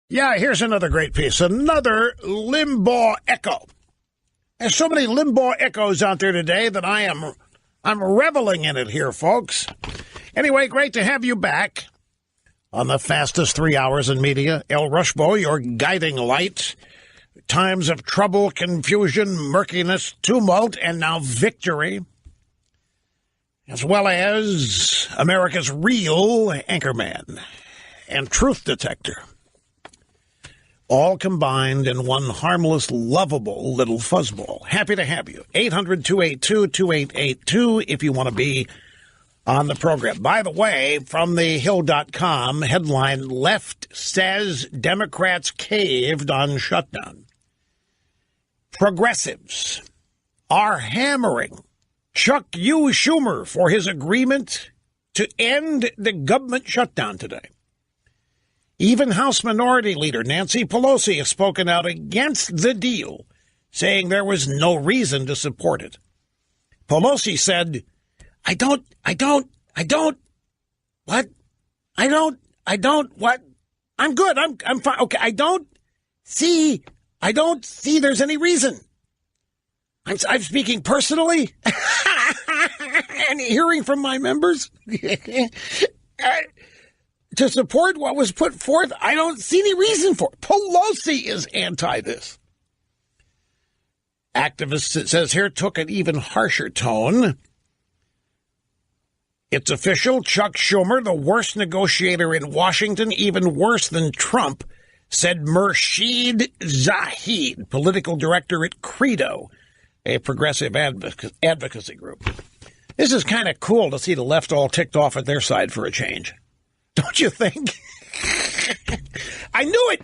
Yeah, here's another great piece. Another Limbaugh echo. There's so many Limbaugh echoes out there today that I'm reveling in it here, folks. Anyway, great to have you back on the fastest 3 hours in media. El Rushbo, your guiding light. Times of trouble, confusion, murkiness, tumult, and now victory. As well as America's real anchorman and truth detector. All combined in one harmless, lovable little fuzzball. Happy to have you. 800-282-2882 if you want to be on the program. By the way, from thehill.com, headline, Left Says Democrats Caved on Shutdown. Progressives are hammering Chuck U. Schumer for his agreement to end the government shutdown today. Even House Minority Leader Nancy Pelosi has spoken out against the deal, saying there was no reason to support it. Pelosi said, I don't, what? I'm good, I'm fine, okay, I don't see there's any reason. I'm speaking personally and hearing from my members. To support what was put forth, I don't see any reason for it. Pelosi is anti this. Activist, it says here, took an even harsher tone. It's official. Chuck Schumer, the worst negotiator in Washington, even worse than Trump, said Murshid Zahid, political director at Credo, a progressive advocacy group. This is kind of cool to see the left all ticked off at their side for a change. Don't you think? I knew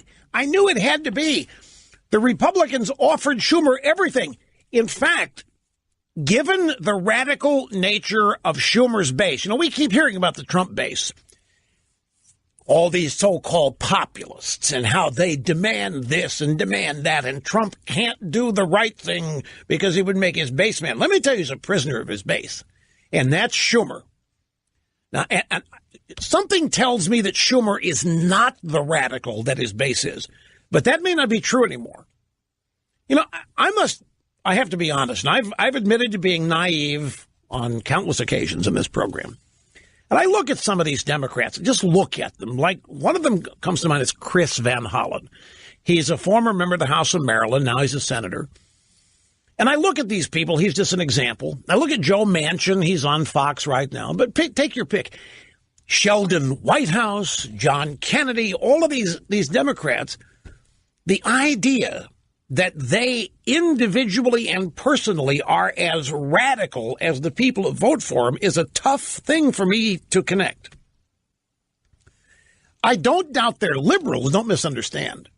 it had to be. The Republicans offered Schumer everything. In fact, given the radical nature of Schumer's base, we keep hearing about the Trump base, all these so-called populists and how they demand this and demand that, and Trump can't do the right thing because he would make his base man. Let me tell you, he's a prisoner of his base, and that's Schumer. Now, and something tells me that Schumer is not the radical that his base is, but that may not be true anymore. I have to be honest, and I've admitted to being naive on countless occasions in this program. And I look at some of these Democrats, just look at them. Like, one of them comes to mind is Chris Van Hollen. He's a former member of the House of Maryland. Now he's a senator. And I look at these people. He's just an example. I look at Joe Manchin. He's on Fox right now. But take your pick. Sheldon Whitehouse, John Kennedy, all of these Democrats, the idea that they individually and personally are as radical as the people who vote for them is a tough thing for me to connect. I don't doubt they're liberal. Don't misunderstand.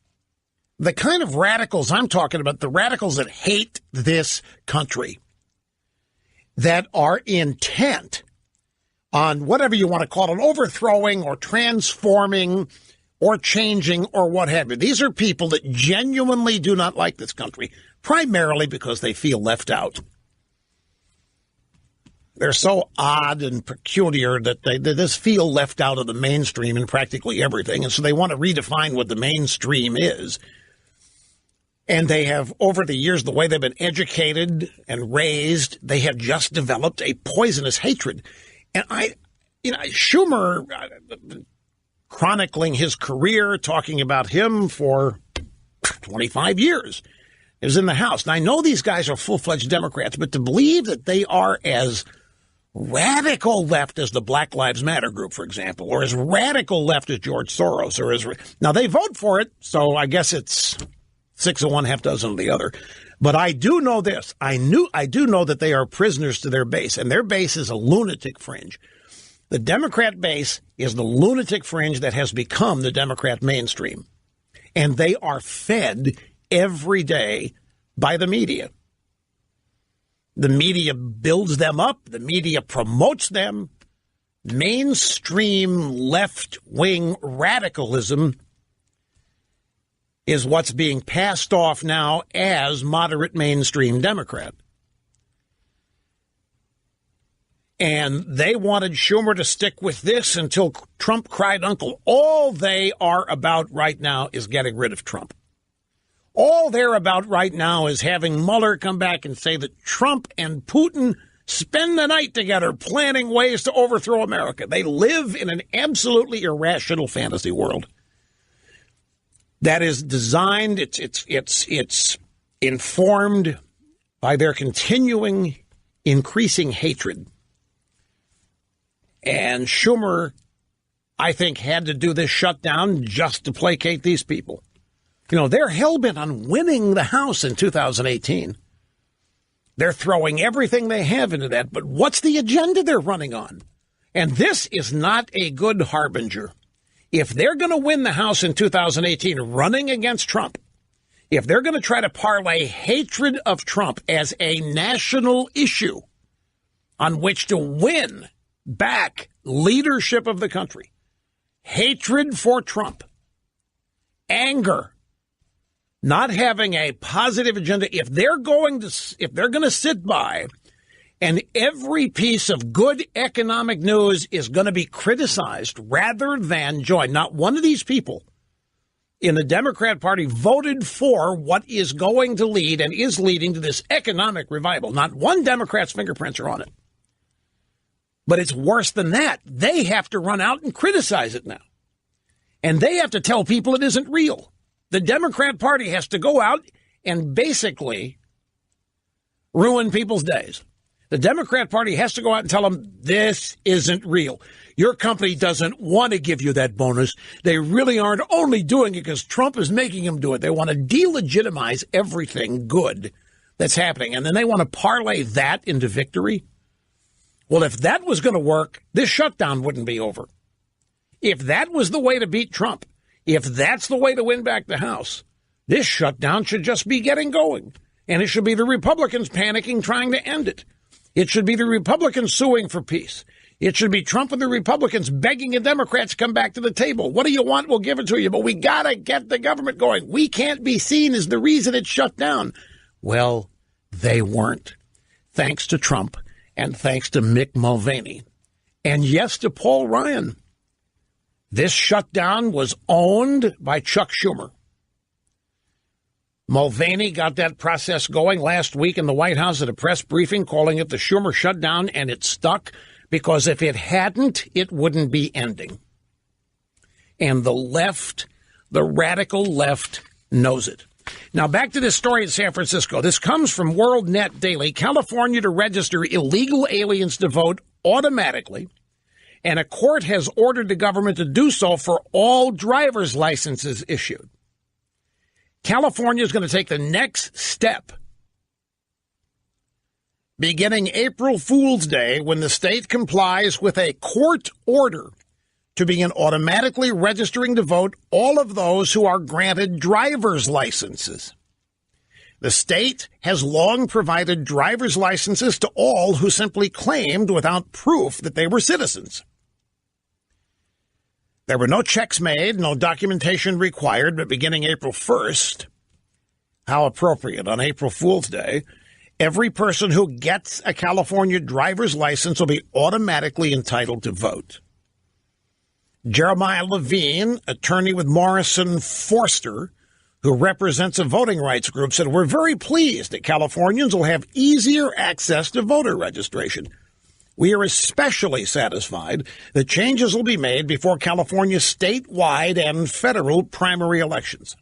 The kind of radicals I'm talking about, the radicals that hate this country, that are intent on whatever you want to call it, overthrowing or transforming or changing or what have you. These are people that genuinely do not like this country, primarily because they feel left out. They're so odd and peculiar that they just feel left out of the mainstream in practically everything, and so they want to redefine what the mainstream is. And they have, over the years, the way they've been educated and raised, they have just developed a poisonous hatred. And Schumer, chronicling his career, talking about him for 25 years, is in the House. Now, I know these guys are full-fledged Democrats, but to believe that they are as radical left as the Black Lives Matter group, for example, or as radical left as George Soros, now they vote for it, so I guess it's 6 of one, half dozen of the other. But I do know this. I do know that they are prisoners to their base, and their base is a lunatic fringe. The Democrat base is the lunatic fringe that has become the Democrat mainstream. And they are fed every day by the media. The media builds them up. The media promotes them. Mainstream left-wing radicalism is what's being passed off now as moderate mainstream Democrat. And they wanted Schumer to stick with this until Trump cried uncle. All they are about right now is getting rid of Trump. All they're about right now is having Mueller come back and say that Trump and Putin spend the night together planning ways to overthrow America. They live in an absolutely irrational fantasy world that is designed, it's informed by their continuing increasing hatred. And Schumer, I think, had to do this shutdown just to placate these people. You know, they're hell-bent on winning the House in 2018. They're throwing everything they have into that. But what's the agenda they're running on? And this is not a good harbinger. If they're going to win the House in 2018 running against Trump, if they're going to try to parlay hatred of Trump as a national issue on which to win back leadership of the country, hatred for Trump, anger, not having a positive agenda, if they're going to sit by and every piece of good economic news is going to be criticized rather than join, not one of these people in the Democrat Party voted for what is going to lead and is leading to this economic revival. Not one Democrat's fingerprints are on it. But it's worse than that. They have to run out and criticize it now. And they have to tell people it isn't real. The Democrat Party has to go out and basically ruin people's days. The Democrat Party has to go out and tell them this isn't real. Your company doesn't want to give you that bonus. They really aren't only doing it because Trump is making them do it. They want to delegitimize everything good that's happening. And then they want to parlay that into victory. Well, if that was going to work, this shutdown wouldn't be over. If that was the way to beat Trump, if that's the way to win back the House, this shutdown should just be getting going. And it should be the Republicans panicking, trying to end it. It should be the Republicans suing for peace. It should be Trump and the Republicans begging the Democrats to come back to the table. What do you want? We'll give it to you. But we got to get the government going. We can't be seen as the reason it's shut down. Well, they weren't. Thanks to Trump. And thanks to Mick Mulvaney. And yes, to Paul Ryan. This shutdown was owned by Chuck Schumer. Mulvaney got that process going last week in the White House at a press briefing, calling it the Schumer shutdown, and it stuck because if it hadn't, it wouldn't be ending. And the left, the radical left, knows it. Now, back to this story in San Francisco. This comes from WorldNet Daily. California to register illegal aliens to vote automatically, and a court has ordered the government to do so for all driver's licenses issued. California is going to take the next step beginning April Fool's Day when the state complies with a court order to begin automatically registering to vote all of those who are granted driver's licenses. The state has long provided driver's licenses to all who simply claimed without proof that they were citizens. There were no checks made, no documentation required, but beginning April 1st, how appropriate, on April Fool's Day, every person who gets a California driver's license will be automatically entitled to vote. Jeremiah Levine, attorney with Morrison Forster, who represents a voting rights group, said, "We're very pleased that Californians will have easier access to voter registration. We are especially satisfied that changes will be made before California's statewide and federal primary elections."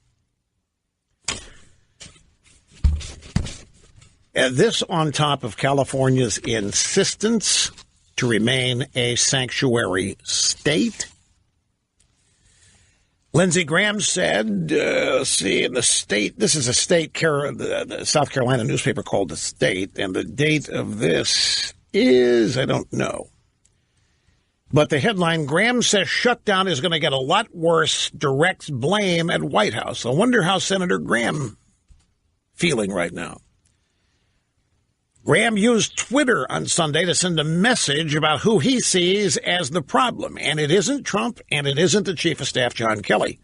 And this on top of California's insistence to remain a sanctuary state. Lindsey Graham said, in the state, this is a state, the South Carolina newspaper called The State, and the date of this is, I don't know. But the headline, Graham says shutdown is going to get a lot worse, directs blame at White House. I wonder how Senator Graham feeling right now. Graham used Twitter on Sunday to send a message about who he sees as the problem. And it isn't Trump, and it isn't the Chief of Staff, John Kelly.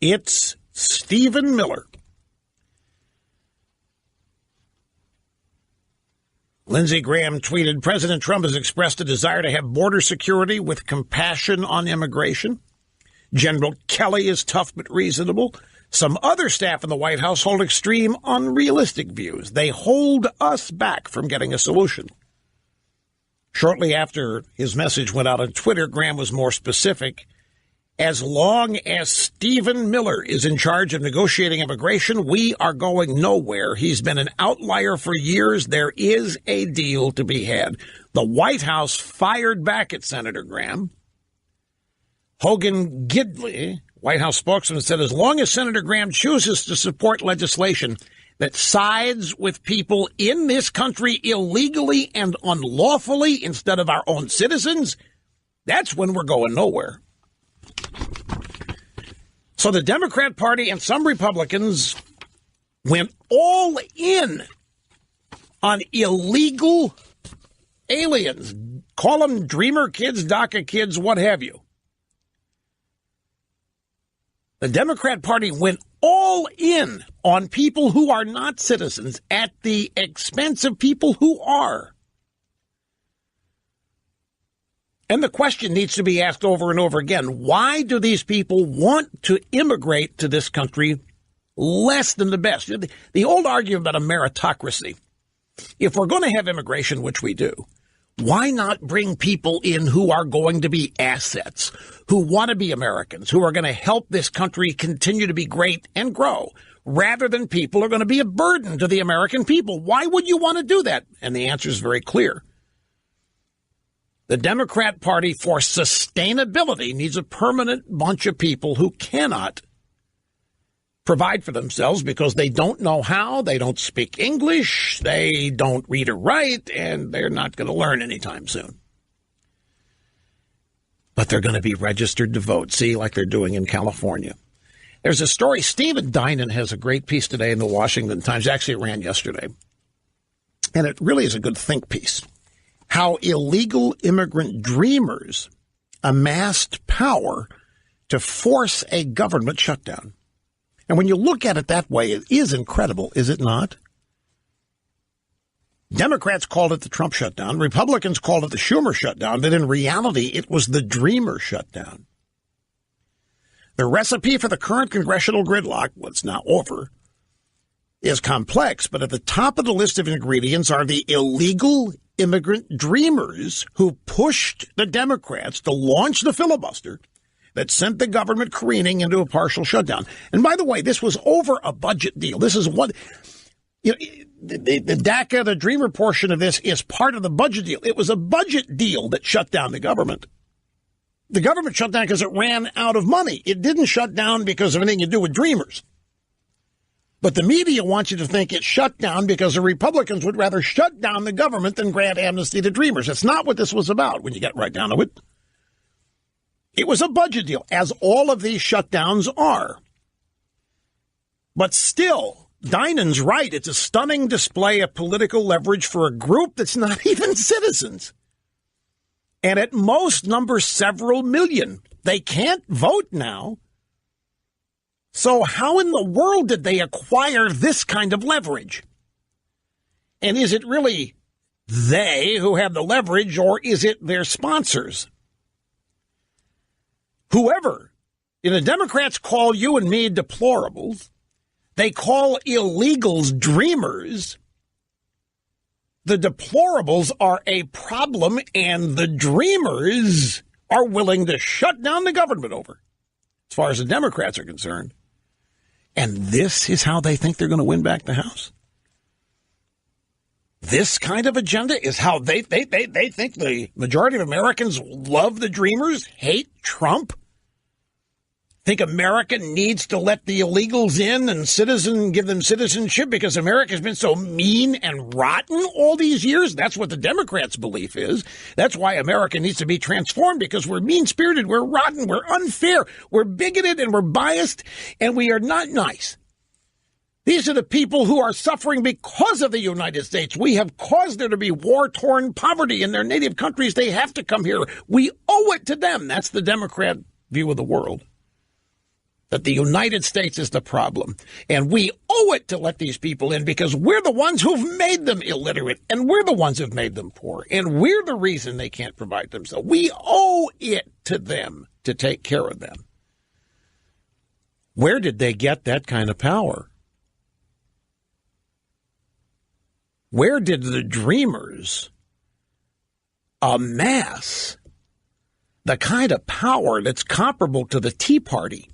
It's Stephen Miller. Lindsey Graham tweeted, President Trump has expressed a desire to have border security with compassion on immigration. General Kelly is tough but reasonable. Some other staff in the White House hold extreme, unrealistic views. They hold us back from getting a solution. Shortly after his message went out on Twitter, Graham was more specific. As long as Stephen Miller is in charge of negotiating immigration, we are going nowhere. He's been an outlier for years. There is a deal to be had. The White House fired back at Senator Graham. Hogan Gidley, White House spokesman, said as long as Senator Graham chooses to support legislation that sides with people in this country illegally and unlawfully instead of our own citizens, that's when we're going nowhere. So the Democrat Party and some Republicans went all in on illegal aliens. Call them dreamer kids, DACA kids, what have you. The Democrat Party went all in on people who are not citizens at the expense of people who are. And the question needs to be asked over and over again. Why do these people want to immigrate to this country less than the best? The old argument about a meritocracy. If we're going to have immigration, which we do, why not bring people in who are going to be assets, who want to be Americans, who are going to help this country continue to be great and grow, rather than people who are going to be a burden to the American people? Why would you want to do that? And the answer is very clear. The Democrat Party, for sustainability, needs a permanent bunch of people who cannot provide for themselves because they don't know how, they don't speak English, they don't read or write, and they're not going to learn anytime soon. But they're going to be registered to vote, see, like they're doing in California. There's a story. Stephen Dinan has a great piece today in the Washington Times. Actually, it ran yesterday. And it really is a good think piece. How illegal immigrant dreamers amassed power to force a government shutdown. And when you look at it that way, it is incredible, is it not? Democrats called it the Trump shutdown. Republicans called it the Schumer shutdown. But in reality, it was the dreamer shutdown. The recipe for the current congressional gridlock, well, it's now over, is complex. But at the top of the list of ingredients are the illegal immigrant dreamers who pushed the Democrats to launch the filibuster that sent the government careening into a partial shutdown. And by the way, this was over a budget deal. This is what, you know, the DACA, the dreamer portion of this is part of the budget deal. It was a budget deal that shut down the government. The government shut down because it ran out of money. It didn't shut down because of anything to do with dreamers. But the media wants you to think it shut down because the Republicans would rather shut down the government than grant amnesty to dreamers. That's not what this was about when you get right down to it. It was a budget deal, as all of these shutdowns are. But still, Dinan's right. It's a stunning display of political leverage for a group that's not even citizens. And at most numbers several million. They can't vote now. So how in the world did they acquire this kind of leverage? And is it really they who have the leverage, or is it their sponsors? Whoever, the Democrats call you and me deplorables. They call illegals dreamers. The deplorables are a problem, and the dreamers are willing to shut down the government over, as far as the Democrats are concerned. And this is how they think they're going to win back the House. This kind of agenda is how they think the majority of Americans love the dreamers, hate Trump, think America needs to let the illegals in and give them citizenship because America's been so mean and rotten all these years. That's what the Democrats' belief is. That's why America needs to be transformed, because we're mean-spirited, we're rotten, we're unfair, we're bigoted, and we're biased, and we are not nice. These are the people who are suffering because of the United States. We have caused there to be war-torn poverty in their native countries. They have to come here. We owe it to them. That's the Democrat view of the world. that the United States is the problem, and we owe it to let these people in because we're the ones who've made them illiterate, and we're the ones who've made them poor, and we're the reason they can't provide themselves. We owe it to them to take care of them. Where did they get that kind of power? Where did the dreamers amass the kind of power that's comparable to the Tea Party?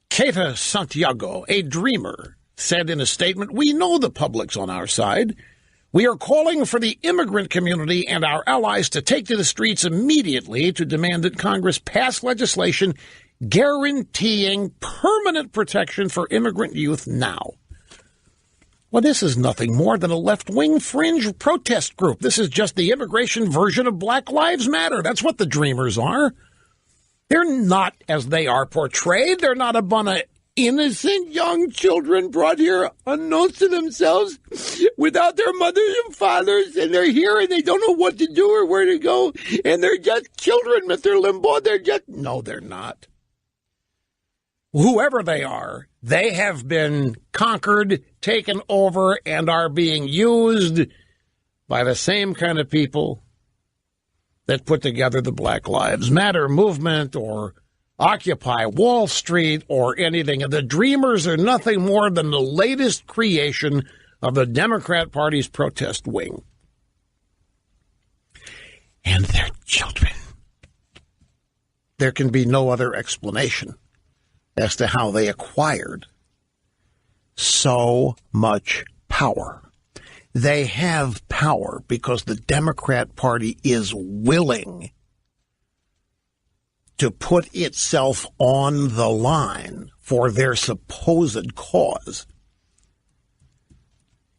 Keta Santiago, a dreamer, said in a statement, "We know the public's on our side. We are calling for the immigrant community and our allies to take to the streets immediately to demand that Congress pass legislation guaranteeing permanent protection for immigrant youth now." Well, this is nothing more than a left-wing fringe protest group. This is just the immigration version of Black Lives Matter. That's what the dreamers are. They're not as they are portrayed. They're not a bunch of innocent young children brought here unknown to themselves without their mothers and fathers, and they're here and they don't know what to do or where to go, and they're just children, Mr. Limbaugh. No, they're not. Whoever they are, they have been conquered, taken over, and are being used by the same kind of people that put together the Black Lives Matter movement or Occupy Wall Street or anything. The dreamers are nothing more than the latest creation of the Democrat Party's protest wing. And their children. There can be no other explanation as to how they acquired so much power. They have power because the Democrat Party is willing to put itself on the line for their supposed cause.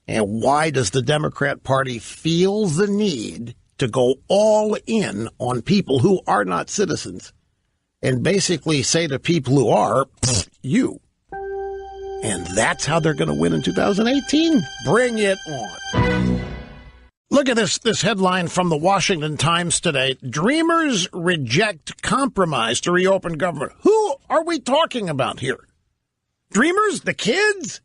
And why does the Democrat Party feel the need to go all in on people who are not citizens and basically say to people who are, you? And that's how they're going to win in 2018? Bring it on. Look at this headline from the Washington Times today. Dreamers reject compromise to reopen government. Who are we talking about here? Dreamers? The kids?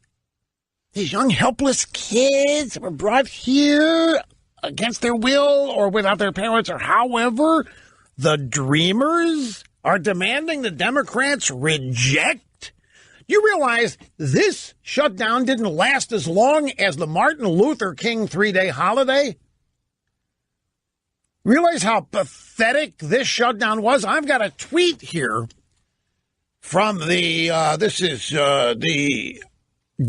These young, helpless kids were brought here against their will or without their parents or however. The dreamers are demanding the Democrats reject. You realize this shutdown didn't last as long as the Martin Luther King 3-day holiday? Realize how pathetic this shutdown was? I've got a tweet here from the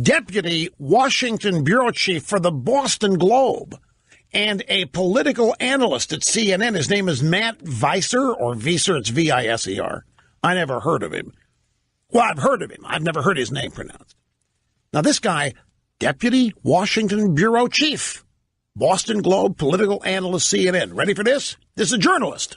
deputy Washington bureau chief for the Boston Globe and a political analyst at CNN. His name is Matt Viser, or Viser, it's Viser. I never heard of him. Well, I've heard of him. I've never heard his name pronounced. Now, this guy, Deputy Washington Bureau Chief, Boston Globe political analyst, CNN. Ready for this? This is a journalist.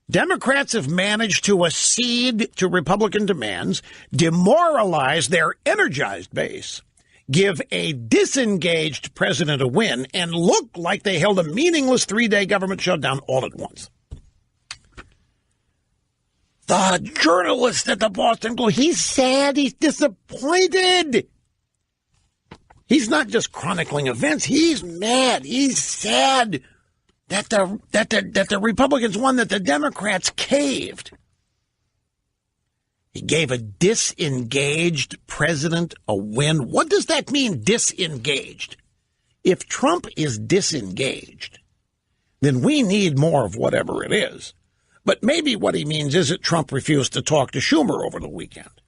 Democrats have managed to accede to Republican demands, demoralize their energized base, give a disengaged president a win, and look like they held a meaningless 3-day government shutdown all at once. The journalist at the Boston Globe, he's sad, he's disappointed. He's not just chronicling events, he's mad, he's sad that the Republicans won, that the Democrats caved. He gave a disengaged president a win. What does that mean, disengaged? If Trump is disengaged, then we need more of whatever it is. But maybe what he means is that Trump refused to talk to Schumer over the weekend.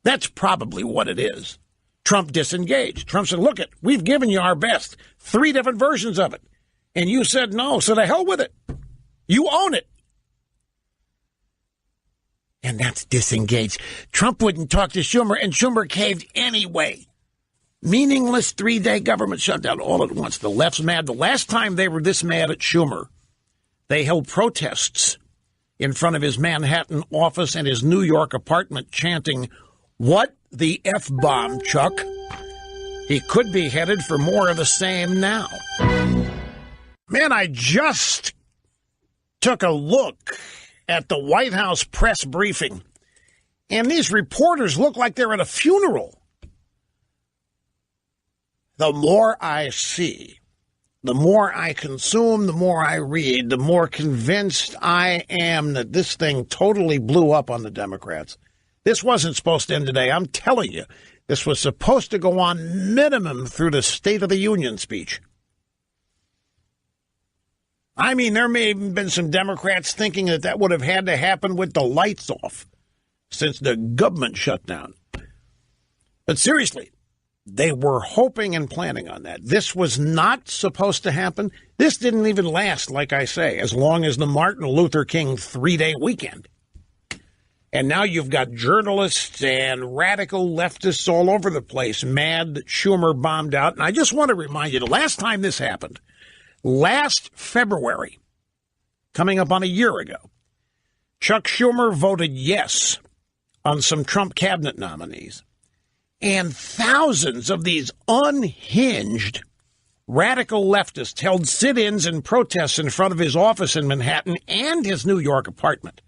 That's probably what it is. Trump disengaged. Trump said, look, we've given you our best. 3 different versions of it. And you said no, so to hell with it. You own it. And that's disengaged. Trump wouldn't talk to Schumer, and Schumer caved anyway. Meaningless 3-day government shutdown all at once. The left's mad. The last time they were this mad at Schumer, they held protests in front of his Manhattan office and his New York apartment chanting, "What the F-bomb, Chuck?" He could be headed for more of the same now. Man, I just took a look at the White House press briefing, and these reporters look like they're at a funeral. The more I see, the more I consume, the more I read, the more convinced I am that this thing totally blew up on the Democrats. This wasn't supposed to end today. I'm telling you, this was supposed to go on minimum through the State of the Union speech. I mean, there may have been some Democrats thinking that that would have had to happen with the lights off since the government shut down. But seriously, they were hoping and planning on that. This was not supposed to happen. This didn't even last, like I say, as long as the Martin Luther King 3-day weekend. And now you've got journalists and radical leftists all over the place mad that Schumer bombed out. And I just want to remind you, the last time this happened, last February, coming up on a year ago, Chuck Schumer voted yes on some Trump cabinet nominees. And thousands of these unhinged radical leftists held sit-ins and protests in front of his office in Manhattan and his New York apartment.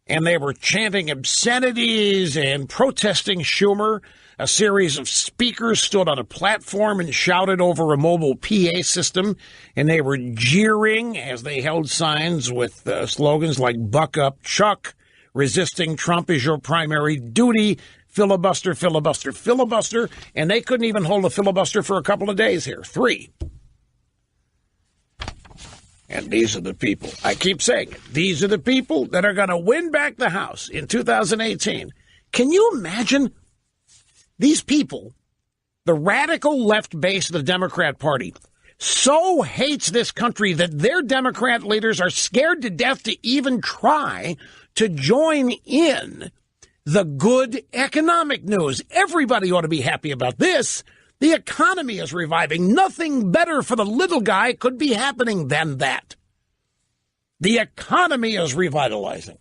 And they were chanting obscenities and protesting Schumer. A series of speakers stood on a platform and shouted over a mobile PA system, and they were jeering as they held signs with slogans like "Buck up, Chuck," "Resisting Trump is your primary duty," "Filibuster, filibuster, filibuster," and they couldn't even hold a filibuster for a couple of days here. 3. And these are the people, I keep saying it, these are the people that are going to win back the House in 2018. Can you imagine these people, the radical left base of the Democrat Party, so hates this country that their Democrat leaders are scared to death to even try to join in the good economic news. Everybody ought to be happy about this. The economy is reviving. Nothing better for the little guy could be happening than that. The economy is revitalizing.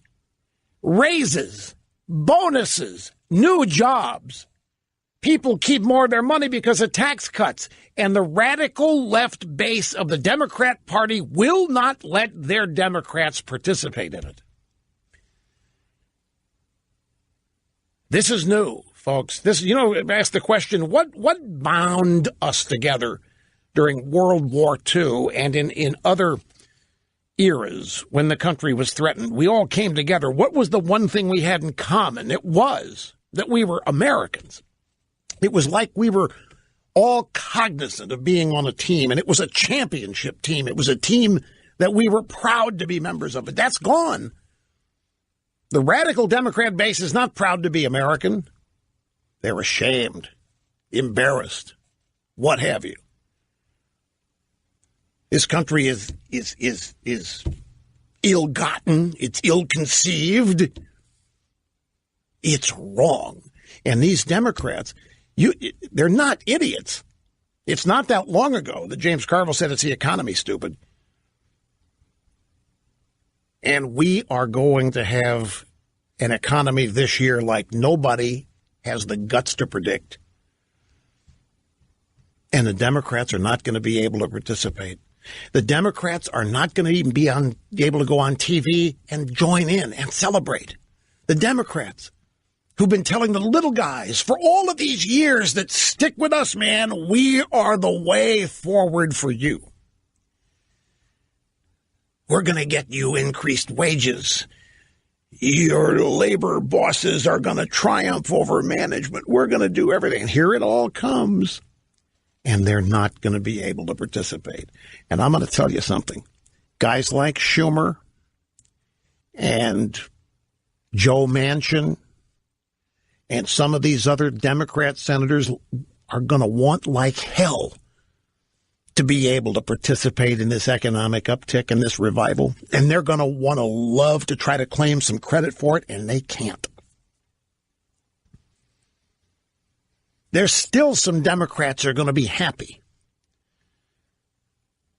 Raises, bonuses, new jobs. People keep more of their money because of tax cuts. And the radical left base of the Democrat Party will not let their Democrats participate in it. This is new, folks. This, ask the question, what bound us together during World War II and in other eras when the country was threatened? We all came together. What was the one thing we had in common? It was that we were Americans. It was like we were all cognizant of being on a team, and it was a championship team. It was a team that we were proud to be members of, but that's gone. The radical Democrat base is not proud to be American. They're ashamed, embarrassed, what have you. This country is ill-gotten. It's ill-conceived. It's wrong. And these Democrats, they're not idiots. It's not that long ago that James Carville said it's the economy, stupid. And we are going to have an economy this year like nobody has the guts to predict. And the Democrats are not going to be able to participate. The Democrats are not going to even be able to go on TV and join in and celebrate. The Democrats who've been telling the little guys for all of these years that stick with us, man, we are the way forward for you. We're going to get you increased wages. Your labor bosses are going to triumph over management. We're going to do everything. And here it all comes. And they're not going to be able to participate. And I'm going to tell you something. Guys like Schumer and Joe Manchin and some of these other Democrat senators are going to want like hell to be able to participate in this economic uptick and this revival. And they're going to want to love to try to claim some credit for it, and they can't. There's still some Democrats who are going to be happy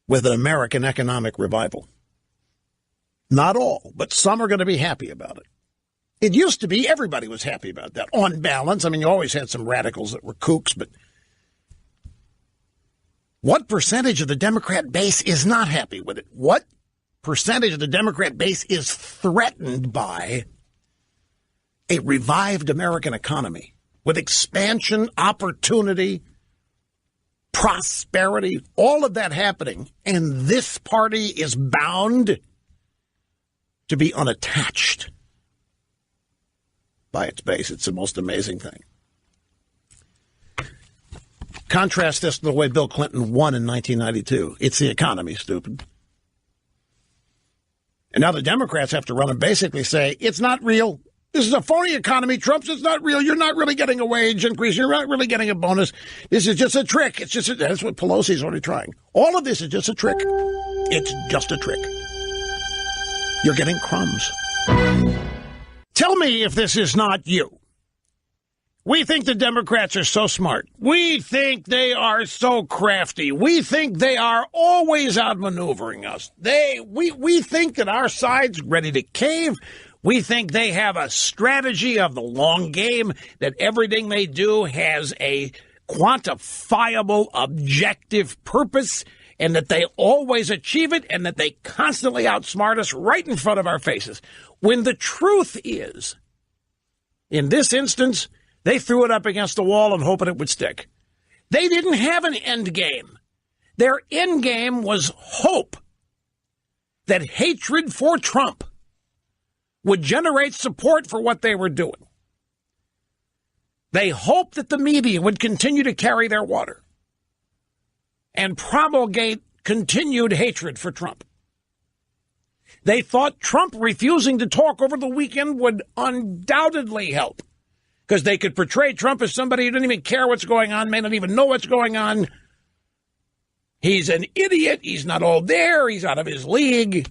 with an American economic revival. Not all, but some are going to be happy about it. It used to be everybody was happy about that. On balance, I mean, you always had some radicals that were kooks, but what percentage of the Democrat base is not happy with it? What percentage of the Democrat base is threatened by a revived American economy with expansion, opportunity, prosperity, all of that happening. And this party is bound to be unattached by its base. It's the most amazing thing. Contrast this to the way Bill Clinton won in 1992. It's the economy, stupid. And now the Democrats have to run and basically say, it's not real. This is a phony economy. Trump's, it's not real. You're not really getting a wage increase. You're not really getting a bonus. This is just a trick. It's just that's what Pelosi's already trying. All of this is just a trick. It's just a trick. You're getting crumbs. Tell me if this is not you. We think the Democrats are so smart. We think they are so crafty. We think they are always outmaneuvering us. We think that our side's ready to cave. We think they have a strategy of the long game, that everything they do has a quantifiable, objective purpose, and that they always achieve it, and that they constantly outsmart us right in front of our faces. When the truth is, in this instance, they threw it up against the wall and hoping it would stick. They didn't have an end game. Their end game was hope that hatred for Trump would generate support for what they were doing. They hoped that the media would continue to carry their water and promulgate continued hatred for Trump. They thought Trump refusing to talk over the weekend would undoubtedly help, because they could portray Trump as somebody who didn't even care what's going on, may not even know what's going on. He's an idiot. He's not all there. He's out of his league.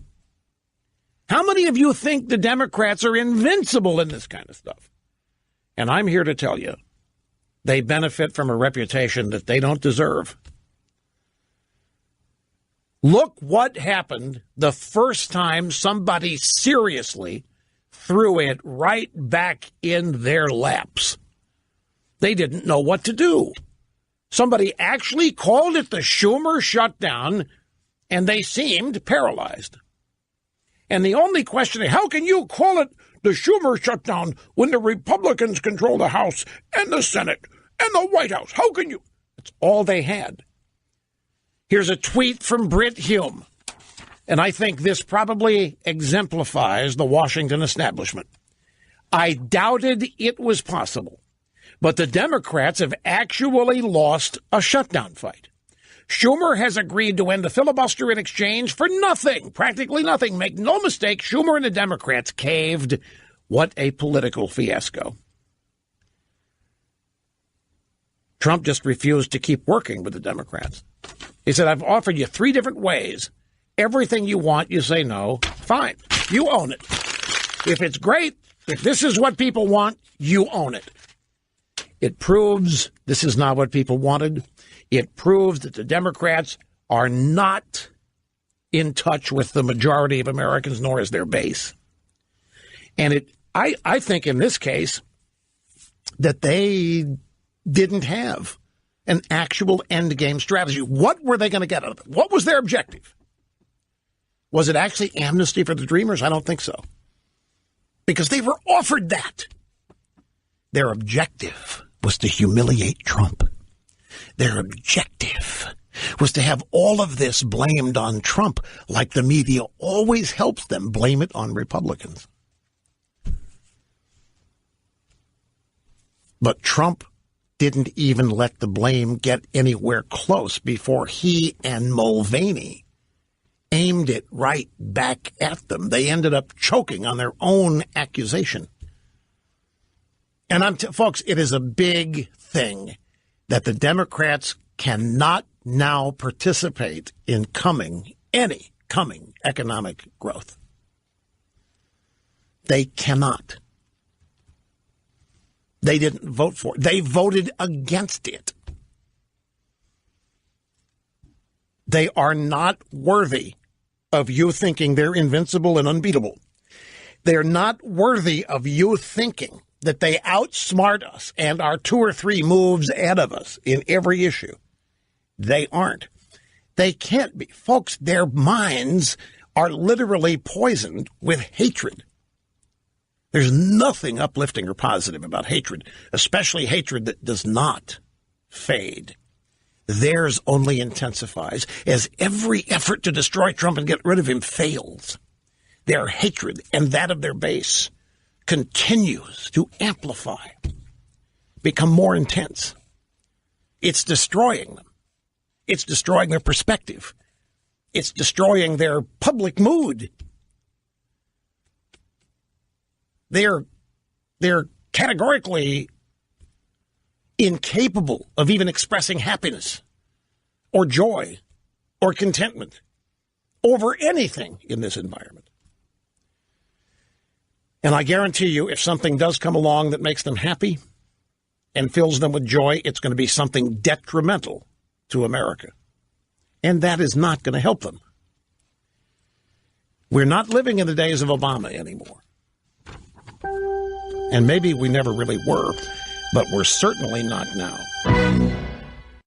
How many of you think the Democrats are invincible in this kind of stuff? And I'm here to tell you, they benefit from a reputation that they don't deserve. Look what happened the first time somebody seriously threw it right back in their laps. They didn't know what to do. Somebody actually called it the Schumer shutdown, and they seemed paralyzed. And the only question is, how can you call it the Schumer shutdown when the Republicans control the House and the Senate and the White House? How can you? That's all they had. Here's a tweet from Brit Hume. And I think this probably exemplifies the Washington establishment. I doubted it was possible, but the Democrats have actually lost a shutdown fight. Schumer has agreed to end the filibuster in exchange for nothing, practically nothing. Make no mistake, Schumer and the Democrats caved. What a political fiasco. Trump just refused to keep working with the Democrats. He said, I've offered you 3 different ways. Everything you want, you say no. Fine. You own it. If it's great, if this is what people want, you own it. It proves this is not what people wanted. It proves that the Democrats are not in touch with the majority of Americans, nor is their base. And I think in this case that they didn't have an actual endgame strategy. What were they going to get out of it? What was their objective? Was it actually amnesty for the Dreamers? I don't think so. Because they were offered that. Their objective was to humiliate Trump. Their objective was to have all of this blamed on Trump, like the media always helps them blame it on Republicans. But Trump didn't even let the blame get anywhere close before he and Mulvaney aimed it right back at them. They ended up choking on their own accusation. And folks, it is a big thing that the Democrats cannot now participate in any coming economic growth. They cannot. They didn't vote for it. They voted against it. They are not worthy of you thinking they're invincible and unbeatable. They're not worthy of you thinking that they outsmart us and are 2 or 3 moves ahead of us in every issue. They aren't. They can't be. Folks, their minds are literally poisoned with hatred. There's nothing uplifting or positive about hatred, especially hatred that does not fade. Theirs only intensifies as every effort to destroy Trump and get rid of him fails. Their hatred and that of their base continues to amplify, become more intense. It's destroying them. It's destroying their perspective. It's destroying their public mood. They're categorically incapable of even expressing happiness or joy or contentment over anything in this environment. And I guarantee you, if something does come along that makes them happy and fills them with joy, it's going to be something detrimental to America. And that is not going to help them. We're not living in the days of Obama anymore. And maybe we never really were, but we're certainly not now.